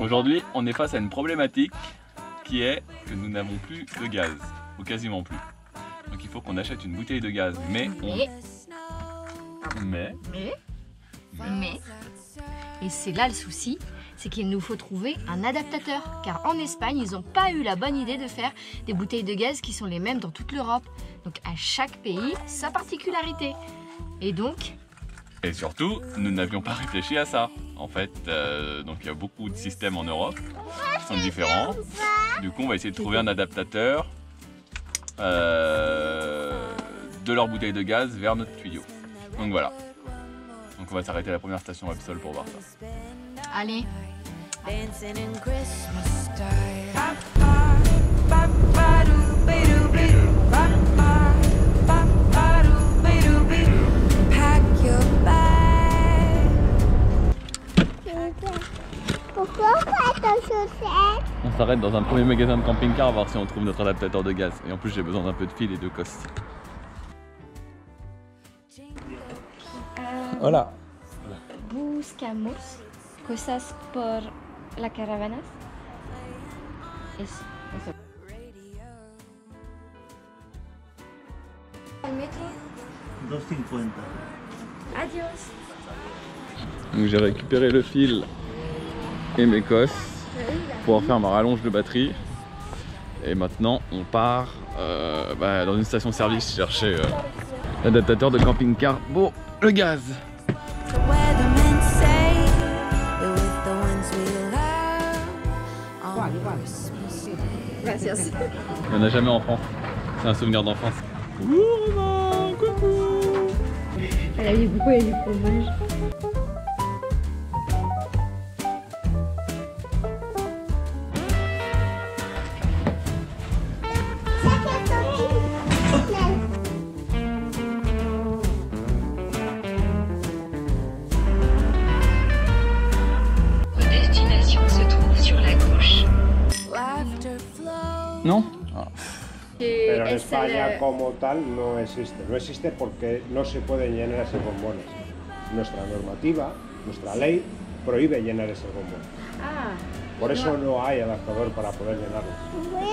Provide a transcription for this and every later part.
Aujourd'hui, on est face à une problématique qui est que nous n'avons plus de gaz, ou quasiment plus. Donc il faut qu'on achète une bouteille de gaz, mais et c'est là le souci, c'est qu'il nous faut trouver un adaptateur. Car en Espagne, ils n'ont pas eu la bonne idée de faire des bouteilles de gaz qui sont les mêmes dans toute l'Europe. Donc à chaque pays, sa particularité. Et donc... Et surtout, nous n'avions pas réfléchi à ça. En fait, donc il y a beaucoup de systèmes en Europe qui sont différents. Du coup, on va essayer de trouver un adaptateur de leur bouteille de gaz vers notre tuyau. Donc voilà. Donc on va s'arrêter à la première station Repsol pour voir ça. Allez. Pourquoi on fait ton chaussette? On s'arrête dans un premier magasin de camping-car voir si on trouve notre adaptateur de gaz. Et en plus, j'ai besoin d'un peu de fil et de cosse. Voilà. Buscamos cosas por la caravana. Eso. Al metro. 2,50. Adios. Donc j'ai récupéré le fil et mes cosses pour faire ma rallonge de batterie. Et maintenant, on part dans une station-service chercher l'adaptateur de camping-car pour le gaz. Gracias. Il n'y en a jamais en France. C'est un souvenir d'enfance. Coucou Romain, coucou. Elle a dit pourquoi il y a du fromage. Votre destination se trouve sur la gauche. Non? Pero en España como tal no existe. No existe porque no se pueden llenar esos bombones. Nuestra normativa, nuestra ley, prohíbe llenar esos bombones. Por eso no hay adaptador para poder llenarlos.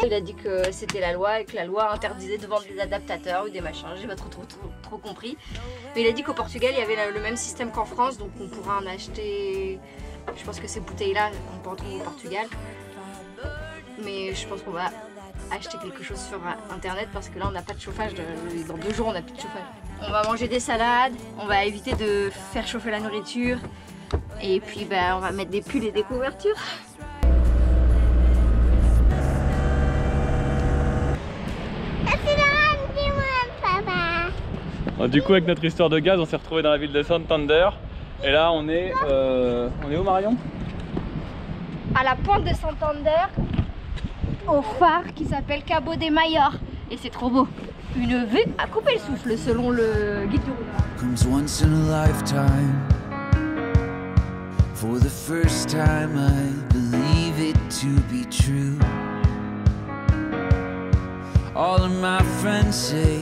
Il a dit que c'était la loi et que la loi interdisait de vendre des adaptateurs ou des machins, j'ai pas trop compris. Mais il a dit qu'au Portugal il y avait le même système qu'en France, donc on pourra en acheter. Je pense que ces bouteilles-là, on peut en trouver au Portugal. Mais je pense qu'on va acheter quelque chose sur internet parce que là on n'a pas de chauffage, dans 2 jours on n'a plus de chauffage. On va manger des salades, on va éviter de faire chauffer la nourriture et puis on va mettre des pulls et des couvertures. Du coup avec notre histoire de gaz on s'est retrouvé dans la ville de Santander et là on est où Marion? À la pointe de Santander, au phare qui s'appelle Cabo de Mayor. Et c'est trop beau. Une vue à couper le souffle selon le guide du route. Comes once in a lifetime. For the first time I believe it to be true. All of my friends say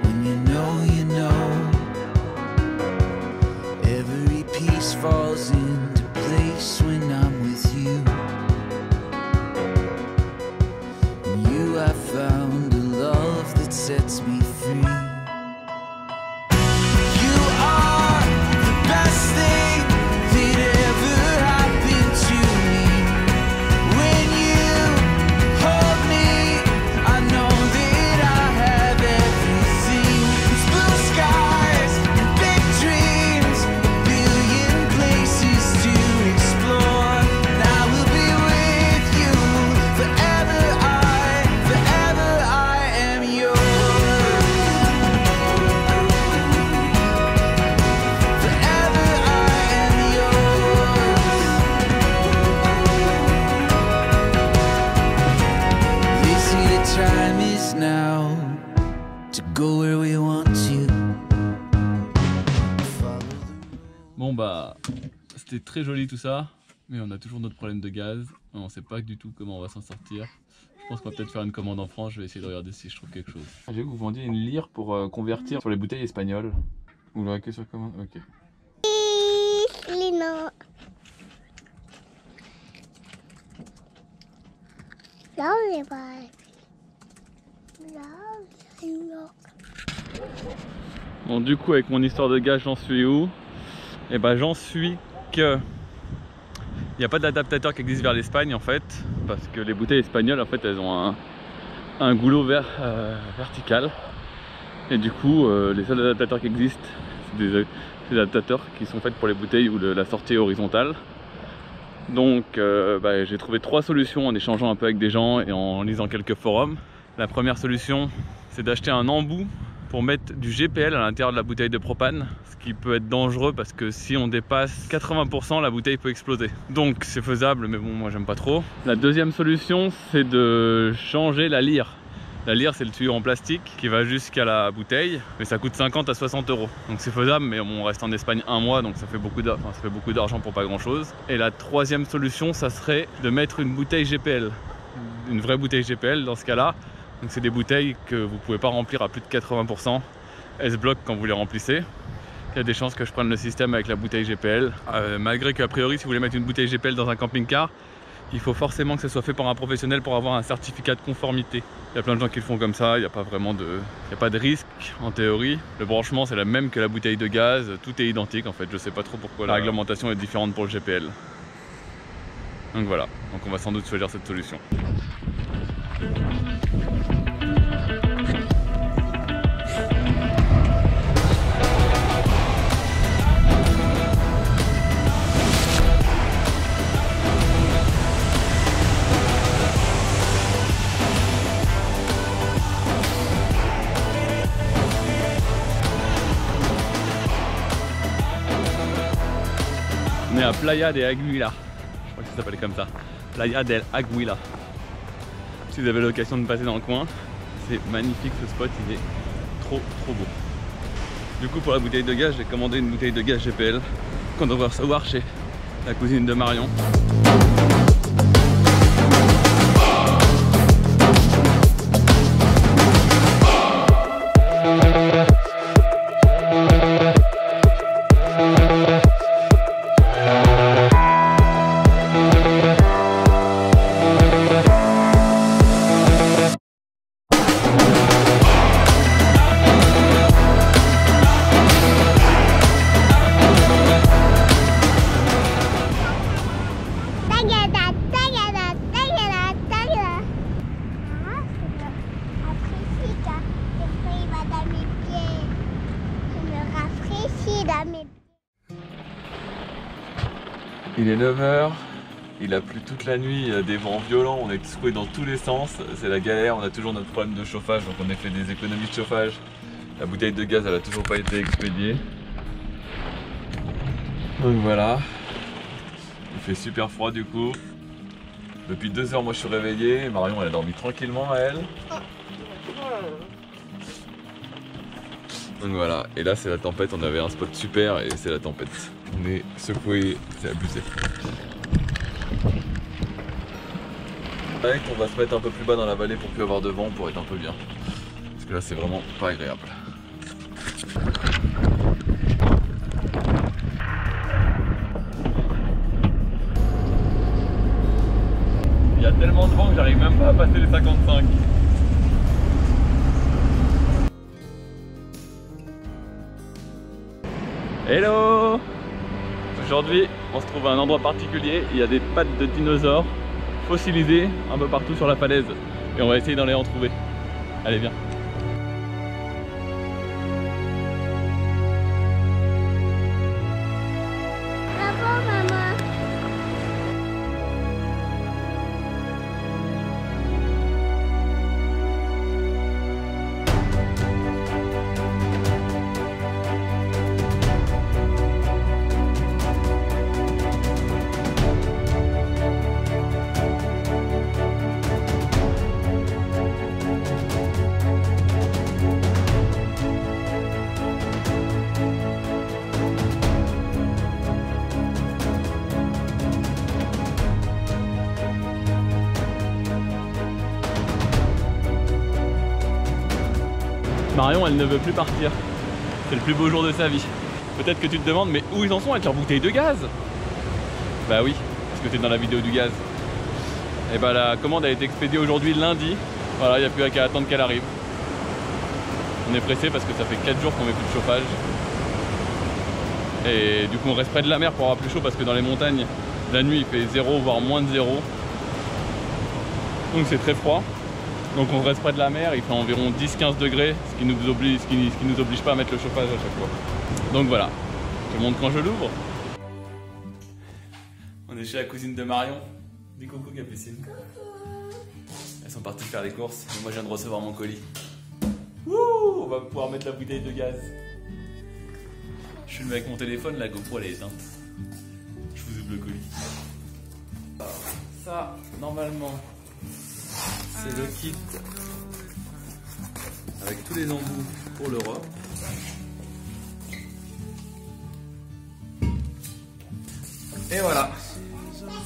when you know you know. Every piece falls into place when I'm with you. I found a love that sets me free. You are the best thing that ever happened to me. When you hold me, I know that I have everything. It's blue skies and big dreams, a billion places to explore. And I will be with you forever. Bon c'était très joli tout ça, mais on a toujours notre problème de gaz, on sait pas du tout comment on va s'en sortir. Je pense qu'on va peut-être faire une commande en France, je vais essayer de regarder si je trouve quelque chose. J'ai vu que vous vendiez une lyre pour convertir sur les bouteilles espagnoles. Vous l'aurez que sur commande? Ok. Lino. Là, on est pas. Là, Bon, du coup, avec mon histoire de gaz, j'en suis où? Et ben, j'en suis que il n'y a pas d'adaptateur qui existe vers l'Espagne en fait, parce que les bouteilles espagnoles en fait elles ont un goulot vertical, et du coup les seuls adaptateurs qui existent c'est des adaptateurs qui sont faits pour les bouteilles où la sortie est horizontale. Donc j'ai trouvé 3 solutions en échangeant un peu avec des gens et en lisant quelques forums. La première solution, c'est d'acheter un embout pour mettre du GPL à l'intérieur de la bouteille de propane, ce qui peut être dangereux parce que si on dépasse 80%, la bouteille peut exploser. Donc c'est faisable, mais bon, moi j'aime pas trop. La deuxième solution, c'est de changer la lyre. La lyre, c'est le tuyau en plastique qui va jusqu'à la bouteille, mais ça coûte 50 à 60 €. Donc c'est faisable, mais on reste en Espagne un mois, donc ça fait beaucoup d'argent pour pas grand chose. Et la troisième solution, ça serait de mettre une bouteille GPL, une vraie bouteille GPL dans ce cas-là. Donc c'est des bouteilles que vous pouvez pas remplir à plus de 80%. Elles se bloquent quand vous les remplissez. Il y a des chances que je prenne le système avec la bouteille GPL. Malgré qu'a priori, si vous voulez mettre une bouteille GPL dans un camping-car, il faut forcément que ça soit fait par un professionnel pour avoir un certificat de conformité. Il y a plein de gens qui le font comme ça, il n'y a pas vraiment de risque en théorie. Le branchement c'est la même que la bouteille de gaz, tout est identique en fait. Je sais pas trop pourquoi la réglementation est différente pour le GPL. Donc voilà, donc on va sans doute choisir cette solution. On est à Playa de Aguila, je crois que ça s'appelle comme ça, Playa del Aguila. Si vous avez l'occasion de passer dans le coin, c'est magnifique ce spot, il est trop beau. Du coup pour la bouteille de gaz, j'ai commandé une bouteille de gaz GPL qu'on devrait recevoir chez la cousine de Marion. Il est 9 h, il a plu toute la nuit, il y a des vents violents, on est secoué dans tous les sens, c'est la galère, on a toujours notre problème de chauffage, donc on a fait des économies de chauffage. La bouteille de gaz elle a toujours pas été expédiée. Donc voilà, il fait super froid du coup. Depuis 2 h moi je suis réveillé, Marion elle a dormi tranquillement elle. Donc voilà, et là c'est la tempête, on avait un spot super et c'est la tempête. On est secoué, c'est abusé. On va se mettre un peu plus bas dans la vallée pour plus avoir de vent, pour être un peu bien. Parce que là c'est vraiment pas agréable. Il y a tellement de vent que j'arrive même pas à passer les 55. Hello! Aujourd'hui, on se trouve à un endroit particulier, il y a des pattes de dinosaures fossilisées un peu partout sur la falaise. Et on va essayer d'en les en trouver. Allez, viens! Marion, elle ne veut plus partir. C'est le plus beau jour de sa vie. Peut-être que tu te demandes, mais où ils en sont avec leur bouteille de gaz? Bah oui, parce que t'es dans la vidéo du gaz. Et bah la commande a été expédiée aujourd'hui lundi. Voilà, il n'y a plus qu'à attendre qu'elle arrive. On est pressé parce que ça fait 4 jours qu'on met plus de chauffage. Et du coup on reste près de la mer pour avoir plus chaud parce que dans les montagnes, la nuit il fait 0 voire moins de 0. Donc c'est très froid. Donc on reste près de la mer, il fait environ 10-15 degrés, ce qui nous oblige pas à mettre le chauffage à chaque fois. Donc voilà, je te montre quand je l'ouvre. On est chez la cousine de Marion. Dis coucou Capucine. Elles sont parties faire les courses, et moi je viens de recevoir mon colis. Wouh, on va pouvoir mettre la bouteille de gaz. Je filme avec mon téléphone, la GoPro elle est éteinte. Je vous ouvre le colis. Alors, ça, normalement, c'est le kit avec tous les embouts pour l'Europe. Et voilà,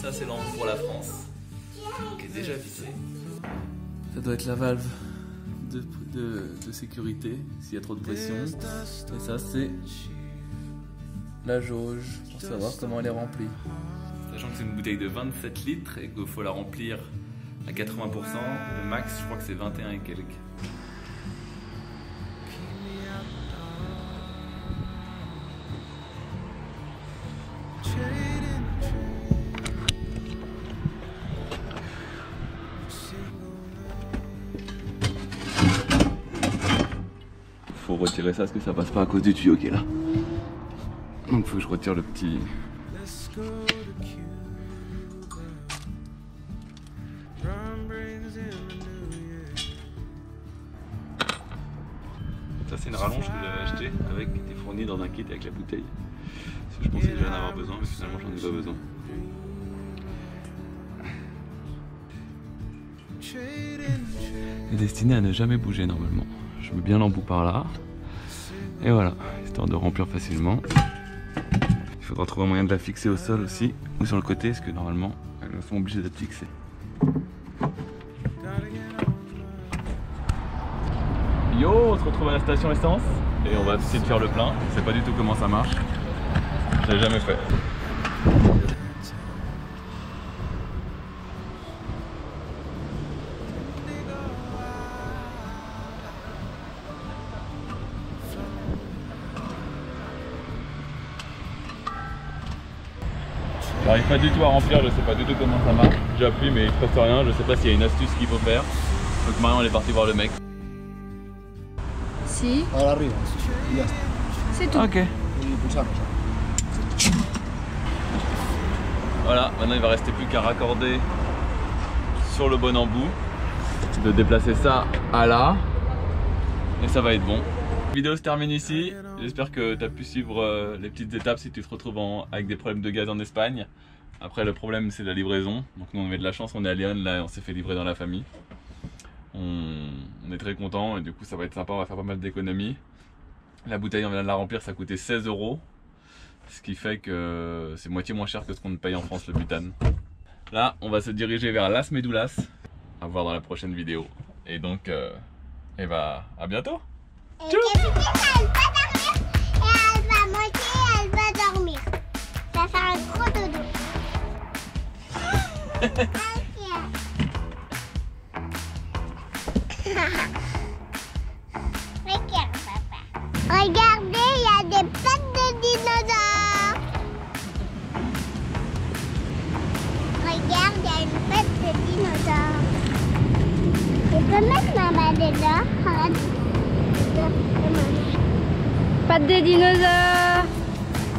ça c'est l'embout pour la France, qui est déjà vissé. Ça doit être la valve de sécurité s'il y a trop de pression. Et ça c'est la jauge pour savoir comment elle est remplie. Sachant que c'est une bouteille de 27 litres et qu'il faut la remplir à 80%, le max je crois que c'est 21 et quelques. Faut retirer ça parce que ça passe pas à cause du tuyau qui est là. Donc faut que je retire le petit. Ça c'est une rallonge que j'avais achetée avec, qui était fournie dans un kit avec la bouteille. Parce que je pensais déjà en avoir besoin mais finalement j'en ai pas besoin. Elle est destinée à ne jamais bouger normalement. Je mets bien l'embout par là. Et voilà, histoire de remplir facilement. Il faudra trouver un moyen de la fixer au sol aussi, ou sur le côté, parce que normalement, elles sont obligées d'être fixées. Yo, on se retrouve à la station essence, et on va essayer de faire le plein. Je sais pas du tout comment ça marche. Je l'ai jamais fait. J'arrive pas du tout à remplir, je sais pas du tout comment ça marche. J'appuie mais il se passe rien, je sais pas s'il y a une astuce qu'il faut faire. Donc Marion elle est partie voir le mec. Si. Ahora arriba. Ya está. C'est tout. Ok. Y pulsamos. Voilà, maintenant il va rester plus qu'à raccorder sur le bon embout. De déplacer ça à là. Et ça va être bon. La vidéo se termine ici. J'espère que tu as pu suivre les petites étapes si tu te retrouves avec des problèmes de gaz en Espagne. Après le problème c'est la livraison. Donc nous on avait de la chance, on est à Léon, là on s'est fait livrer dans la famille. On est très content et du coup ça va être sympa, on va faire pas mal d'économies. La bouteille on vient de la remplir, ça coûtait 16 €. Ce qui fait que c'est moitié moins cher que ce qu'on paye en France le butane. Là on va se diriger vers Las Medulas. À voir dans la prochaine vidéo. Et donc à bientôt. Et elle va manger et elle va dormir. Ça va faire un gros dodo. Regarde, papa. Regardez, il y a des pattes de dinosaures. Regarde, il y a une patte de dinosaure. Tu peux mettre ma main dedans? Regarde. Pattes des dinosaures.